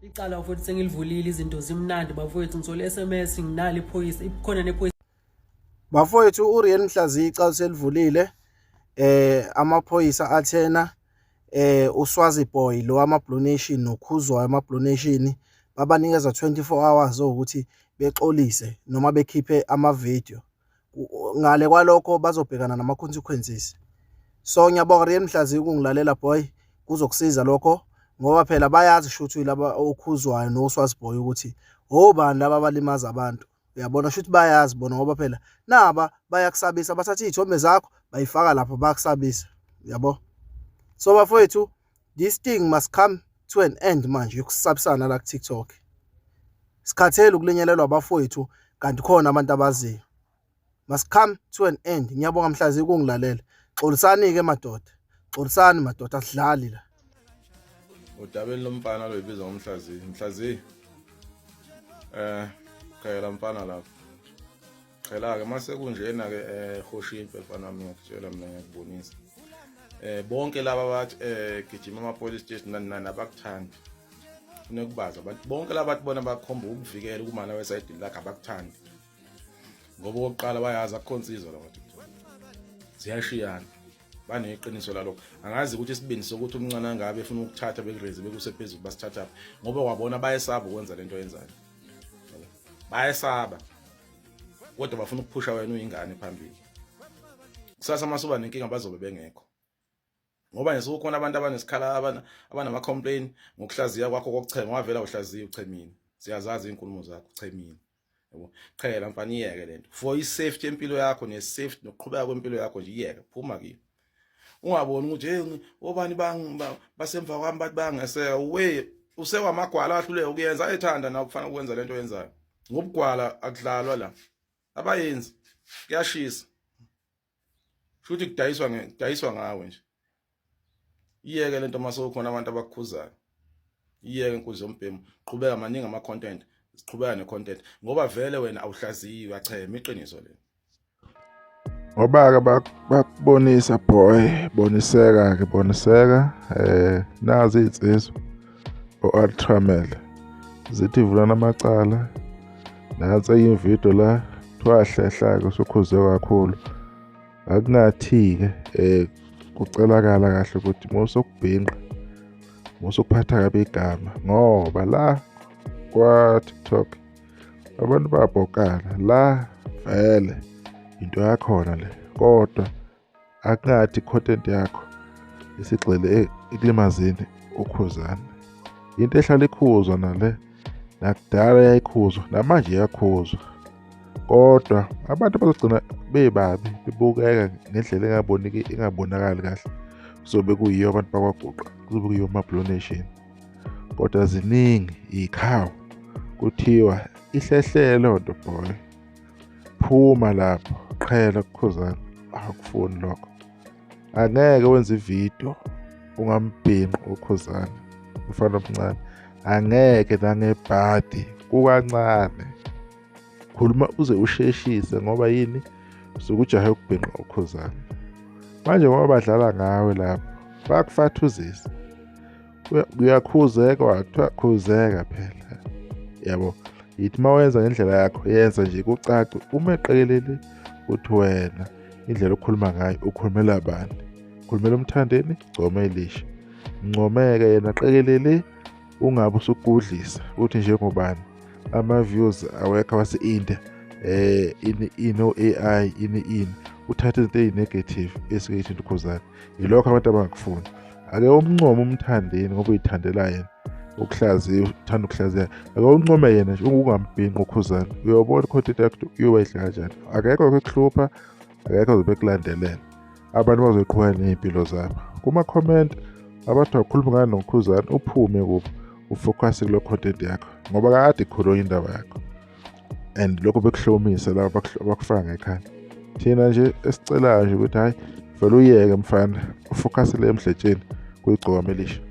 Icala futhi sengilivulile izinto zimnandi bafowethu ngithola SMS nginalo iphoyisa ikhona nephoyisa. Bafowethu uRian Mhlaziyi icala selivulile amaphoyisa athena uSwazi Boy lo ama-Blue Nation noKhuzwayo ama-Blue Nation babanikeza 24 hours ukuthi bexolise noma bekhiphe ama-video. Ngale kwalokho bazobhekana nama-consequences. So ngiyabonga Rian Mhlaziyi ukungilalela boy, kuzokusiza lokho ngoba phela bayazi shuthi laba oKhuzwayo noSwazi Boy ukuthi obani laba abalimaza abantu. Uyabona shuthi bayazi bona ngoba phela naba bayakusabisa bathatha izithombe zakho bayifaka lapha bayakusabisa. Yabo. So bafowethu, this thing must come to an end manje yokusabisana la ku TikTok. Sikhathele ukulinyelelwa abafowethu kanti khona abantu abaziyo. Must come to an end. Ngiyabonga Mhlaziyi ukungilalela. Xolisani ke madoda. Xolisani madoda asidlali la. Udabeni lomfana lo ibiza ngomhlaziyi. Mhlaziyi. Khayela mfana lapho. Khayela ke mase kunjena ke Hoshimpe mfana wami ngiyakutshela mina ngiyakubonisa. Bonke laba bathi gijima ama police station nani abakuthandi. Unekubaza abantu bonke laba bathi bona bakhomba ukuvikela kumana weside lakhe abakuthandi. Ngoba oqala bayazi akukhonsizwa la bantu. Ziyashiyana. Baneqiniso lalokho. Angazi ukuthi isibindi sokuthi umncane ngabe efuna ukuthatha bekureze bekusephezulu basithatha ngoba wabona bayesaba ukwenza lento yenzayo. Bayesaba. Kodwa bafuna ukuphusha wena uyingane phambili. Kusasa masuba nenkinga bazobe bengekho. Ngoba nje sokukhona abantu abanesikhala abanama complain ngokuhlaziya kwakho kokuchema wavela uhlaziya uchemini. Siyazazi inkulumo zakho uchemini. Yabo. Qhela mfana iyeke lento. For i-safety empilo yakho ne-safety nokuqhubeka kwempilo yakho nje iyeke phuma kiyo. Ungaboni ukuthi hey obani basemva kwami bathi bangeseka we usewamagwala ahluleke ukuyenza ayethanda na ukufana ukwenza lento yenzayo. Ngobugwala akudlalwa la. Abayenzi kuyashisa. Futhi kudayiswa ngawe nje. Iyeke lento maso khona abantu abakukhuzayo. Iyeke inkuzi yombhemu. Qhubeka maningi ama content. Siqhubeka ne content ngoba vele wena awuhlaziyi uyachema iqiniso lelo. Ngoba bakubonisa boy, boniseka nazi insizwa o-Ultramel zithi vulana amacala nansi ividiyo la thwahlehla ke sukhuze kakhulu akungathi ke kucelakala kahle ukuthi musokubhinqa musokuphatha kabe igama ngoba la kwa TikTok abantu babhokala la vele into yakhona le kodwa akungathi content yakho isigxile ekulimazini ukhuzana into ehlala ikhuzwa nale nakudala yayikhuzwa namanje iyakhuzwa kodwa abantu bazogcina bebabi bebukeka ngendlela engabonakali kahle kuzobe kuyiyo abantu bakwaGuqa kuzobe kuyiyo ama-Blue Nation kodwa ziningi ikhawu kuthiwa ihlehlele lonto boy phuma lapho qhela kukhuzana akufuni lokho angeke wenze ividiyo ungambhinqi ukhuzana ufana omncane angeke nangebhadi kukancane khuluma uze usheshise ngoba yini sokujahe ukubhinqa ukhuzana manje ngoba badlala ngawe lapho bakufathuzisa uyakhuzeka wathiwa khuzeka phela yabo yithi mawenza ngendlela yakho yenza nje kucace uma eqekelele uthi wena indlela okhuluma ngayo ukhulumela abantu ukhulumela umthandeni gcoma elisha ncomeke yena qekelele ungabe usukudlisa uthi njengobani ama-views awekho wase-India ino AI ini uthatha izinto ezinegative esikethi ukhuzana yilokho abantu abangakufuni ake umncome umthandeni ngoba uyithandela yena ukuhlaziya uthanda ukuhlaziya ake uncome yena nje ungambhinqi ukhuzana uyobona content yakho uyoba ihle kanjani akekho ukuhlupha akekho uzobekulandelela abantu bazoqhubeka nezimpilo zabo kuma comment abantu bakhuluma ngani nokhuzana uphume kubo ufocus kulo content yakho ngoba kade ikhulunywa indaba yakho and lokho bekuhlomisa laba abakufaka ngekhanda thina nje esicelayo nje ukuthi hayi vele uyeke mfana ufocus le emhletsheni kuyigcoma elisha.